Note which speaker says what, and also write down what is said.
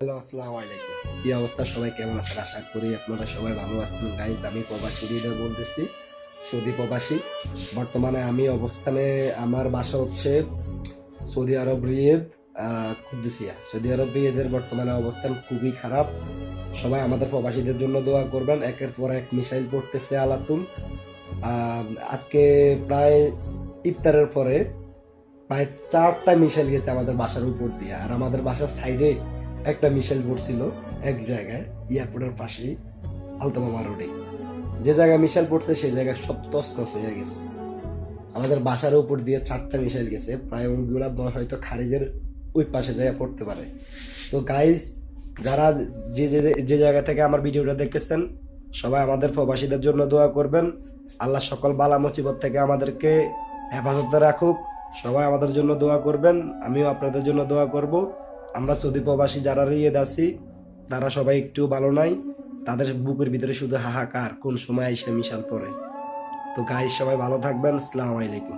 Speaker 1: Hello, আসসালামু আলাইকুম। কি অবস্থা, সবাই কেমন আছেন? আশা করি আপনারা সবাই ভালো আছেন। গাইজ, আমি প্রবাসী হৃদয় বলতেছি, সৌদি প্রবাসী। বর্তমানে আমি অবস্থানে, আমার বাসা হচ্ছে সৌদি আরব রিয়াদ, কুদ্দুসিয়া। সৌদি আরব রিয়াদের বর্তমানে অবস্থান খুবই খারাপ। সবাই আমাদের প্রবাসীদের জন্য দোয়া করবেন। একের পর এক মিসাইল পড়তেছে আলাতুম। আজকে প্রায় ইফতারের পরে প্রায় 4টা মিসাইল গেছে আমাদের বাসার উপর দিয়ে। আর আমাদের বাসার সাইডে একটা মিসাইল পড়ছিল এক জায়গায়, এয়ারপোর্টের পাশেই, আলতামামা রোডে। যে জায়গায় মিসাইল পড়ছে সেই জায়গায় সব তছনছ হয়ে গেছে। আমাদের বাসার উপর দিয়ে 4টা মিসাইল গেছে, প্রায় ওইগুলা হয়তো খারিজের ওই পাশে জায়গা পড়তে পারে। তো গাইজ, যারা যে যে যে জায়গা থেকে আমার ভিডিওটা দেখতেছেন, সবাই আমাদের প্রবাসীদের জন্য দোয়া করবেন। আল্লাহ সকল বালা মুসিবত থেকে আমাদেরকে হেফাজতে রাখুক। সবাই আমাদের জন্য দোয়া করবেন, আমিও আপনাদের জন্য দোয়া করব। আমরা সৌদি প্রবাসী যারা রিয়েদ আছি, তারা সবাই একটু ভালো নাই। তাদের বুকের ভিতরে শুধু হাহাকার, কোন সময় এসে মিশাল পড়ে। তো গাইজ, সবাই ভালো থাকবেন। আসসালামু আলাইকুম।